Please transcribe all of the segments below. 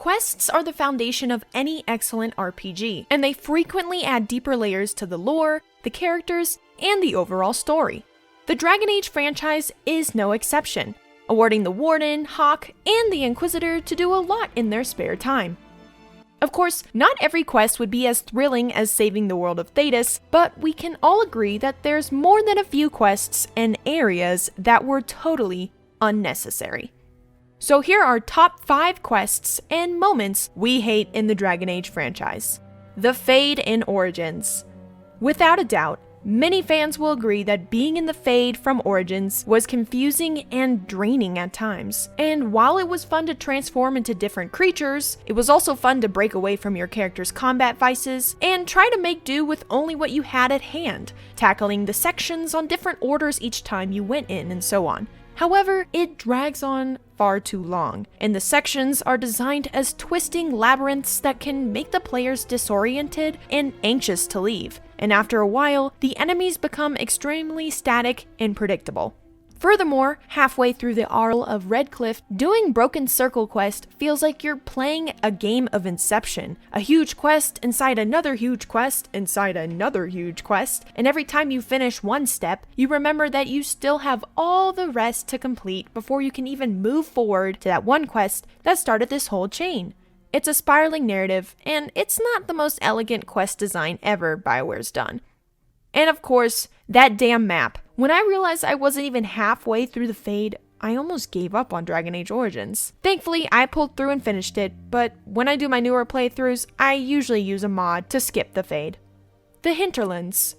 Quests are the foundation of any excellent RPG, and they frequently add deeper layers to the lore, the characters, and the overall story. The Dragon Age franchise is no exception, awarding the Warden, Hawk, and the Inquisitor to do a lot in their spare time. Of course, not every quest would be as thrilling as saving the world of Thedas, but we can all agree that there's more than a few quests and areas that were totally unnecessary. So here are top 5 quests and moments we hate in the Dragon Age franchise. The Fade in Origins. Without a doubt, many fans will agree that being in the Fade from Origins was confusing and draining at times. And while it was fun to transform into different creatures, it was also fun to break away from your character's combat vices and try to make do with only what you had at hand, tackling the sections on different orders each time you went in and so on. However, it drags on far too long, and the sections are designed as twisting labyrinths that can make the players disoriented and anxious to leave, and after a while, the enemies become extremely static and predictable. Furthermore, halfway through the Arl of Redcliffe, doing Broken Circle quest feels like you're playing a game of Inception, a huge quest inside another huge quest inside another huge quest, and every time you finish one step, you remember that you still have all the rest to complete before you can even move forward to that one quest that started this whole chain. It's a spiraling narrative, and it's not the most elegant quest design ever BioWare's done. And of course, that damn map. When I realized I wasn't even halfway through the Fade, I almost gave up on Dragon Age Origins. Thankfully, I pulled through and finished it, but when I do my newer playthroughs, I usually use a mod to skip the Fade. The Hinterlands.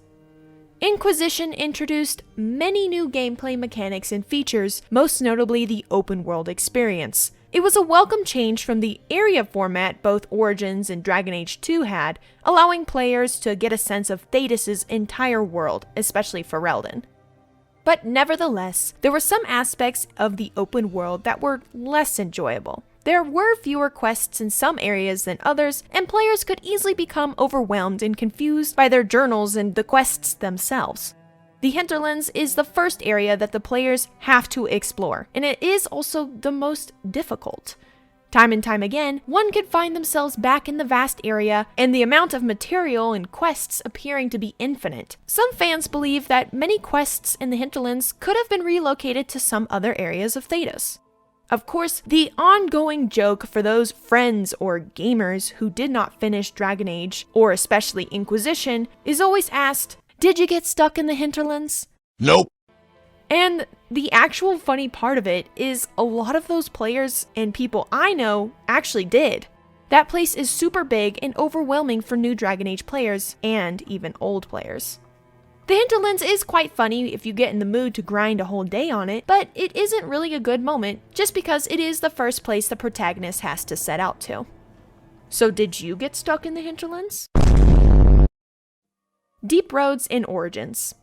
Inquisition introduced many new gameplay mechanics and features, most notably the open world experience. It was a welcome change from the area format both Origins and Dragon Age 2 had, allowing players to get a sense of Thedas' entire world, especially Ferelden. But nevertheless, there were some aspects of the open world that were less enjoyable. There were fewer quests in some areas than others, and players could easily become overwhelmed and confused by their journals and the quests themselves. The Hinterlands is the first area that the players have to explore, and it is also the most difficult. Time and time again, one could find themselves back in the vast area, and the amount of material and quests appearing to be infinite. Some fans believe that many quests in the Hinterlands could have been relocated to some other areas of Thedas. Of course, the ongoing joke for those friends or gamers who did not finish Dragon Age, or especially Inquisition, is always asked, did you get stuck in the Hinterlands? Nope. And the actual funny part of it is a lot of those players and people I know actually did. That place is super big and overwhelming for new Dragon Age players and even old players. The Hinterlands is quite funny if you get in the mood to grind a whole day on it, but it isn't really a good moment just because it is the first place the protagonist has to set out to. So did you get stuck in the Hinterlands? Deep roads in Origins.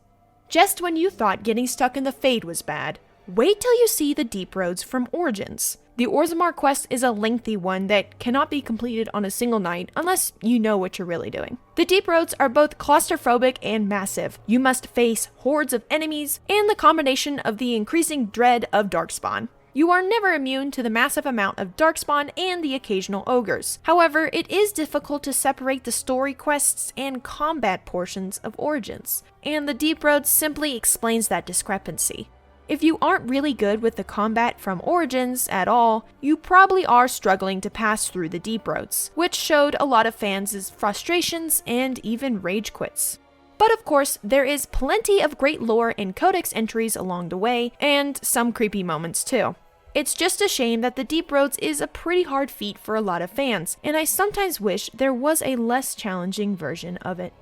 Just when you thought getting stuck in the Fade was bad, wait till you see the deep roads from Origins. The Orzammar quest is a lengthy one that cannot be completed on a single night unless you know what you're really doing. The deep roads are both claustrophobic and massive. You must face hordes of enemies and the combination of the increasing dread of Darkspawn. You are never immune to the massive amount of Darkspawn and the occasional ogres. However, it is difficult to separate the story quests and combat portions of Origins, and the Deep Road simply explains that discrepancy. If you aren't really good with the combat from Origins at all, you probably are struggling to pass through the Deep Roads, which showed a lot of fans' frustrations and even rage quits. But of course, there is plenty of great lore and codex entries along the way, and some creepy moments too. It's just a shame that the Deep Roads is a pretty hard feat for a lot of fans, and I sometimes wish there was a less challenging version of it.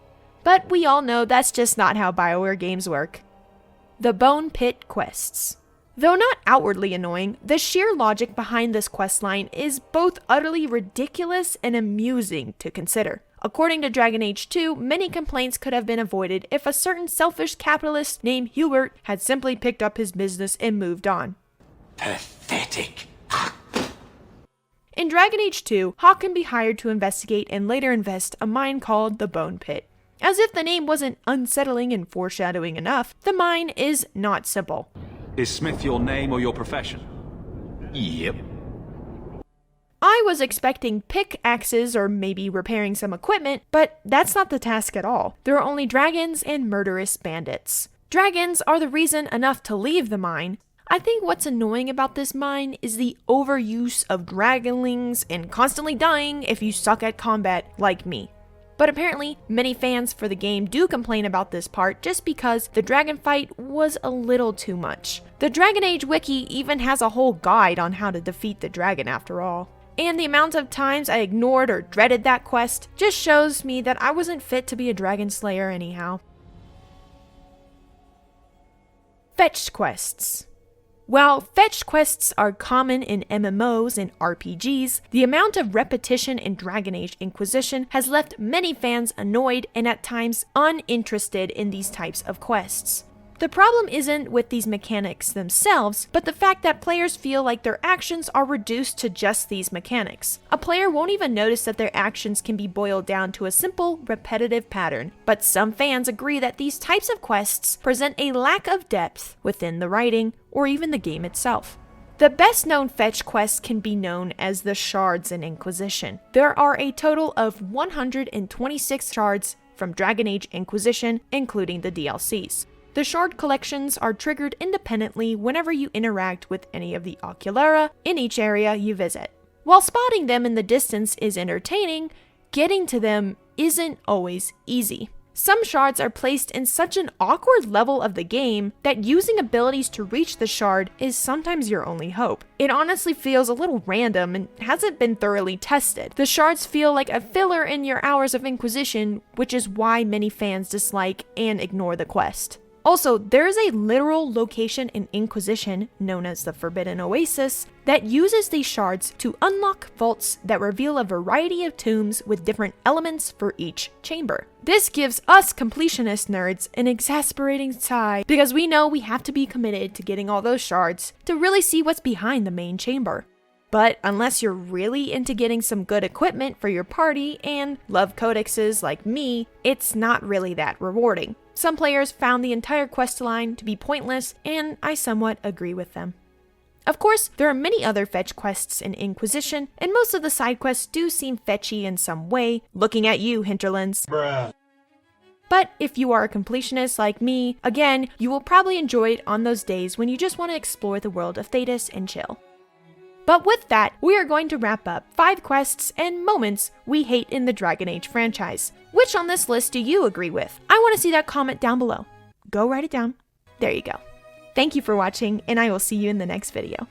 But we all know that's just not how BioWare games work. The Bone Pit quests. Though not outwardly annoying, the sheer logic behind this questline is both utterly ridiculous and amusing to consider. According to Dragon Age 2, many complaints could have been avoided if a certain selfish capitalist named Hubert had simply picked up his business and moved on. Pathetic. In Dragon Age 2, Hawk can be hired to investigate and later invest a mine called the Bone Pit. As if the name wasn't unsettling and foreshadowing enough, the mine is not simple. Is Smith your name or your profession? Yep. I I was expecting pickaxes or maybe repairing some equipment, but that's not the task at all. There are only dragons and murderous bandits. Dragons are the reason enough to leave the mine. I think what's annoying about this mine is the overuse of dragonlings and constantly dying if you suck at combat like me. But apparently, many fans for the game do complain about this part just because the dragon fight was a little too much. The Dragon Age wiki even has a whole guide on how to defeat the dragon after all. And the amount of times I ignored or dreaded that quest just shows me that I wasn't fit to be a dragon slayer anyhow. Fetch quests. While fetch quests are common in MMOs and RPGs, the amount of repetition in Dragon Age Inquisition has left many fans annoyed and at times uninterested in these types of quests. The problem isn't with these mechanics themselves, but the fact that players feel like their actions are reduced to just these mechanics. A player won't even notice that their actions can be boiled down to a simple, repetitive pattern, but some fans agree that these types of quests present a lack of depth within the writing or even the game itself. The best known fetch quests can be known as the shards in Inquisition. There are a total of 126 shards from Dragon Age Inquisition, including the DLCs. The shard collections are triggered independently whenever you interact with any of the Oculera in each area you visit. While spotting them in the distance is entertaining, getting to them isn't always easy. Some shards are placed in such an awkward level of the game that using abilities to reach the shard is sometimes your only hope. It honestly feels a little random and hasn't been thoroughly tested. The shards feel like a filler in your hours of Inquisition, which is why many fans dislike and ignore the quest. Also, there is a literal location in Inquisition, known as the Forbidden Oasis, that uses these shards to unlock vaults that reveal a variety of tombs with different elements for each chamber. This gives us completionist nerds an exasperating sigh because we know we have to be committed to getting all those shards to really see what's behind the main chamber. But unless you're really into getting some good equipment for your party and love codexes like me, it's not really that rewarding. Some players found the entire quest line to be pointless, and I somewhat agree with them. Of course, there are many other fetch quests in Inquisition, and most of the side quests do seem fetchy in some way, looking at you, Hinterlands. Bruh. But if you are a completionist like me, again, you will probably enjoy it on those days when you just want to explore the world of Thedas and chill. But with that, we are going to wrap up 5 quests and moments we hate in the Dragon Age franchise. Which on this list do you agree with? I want to see that comment down below. Go write it down. There you go. Thank you for watching, and I will see you in the next video.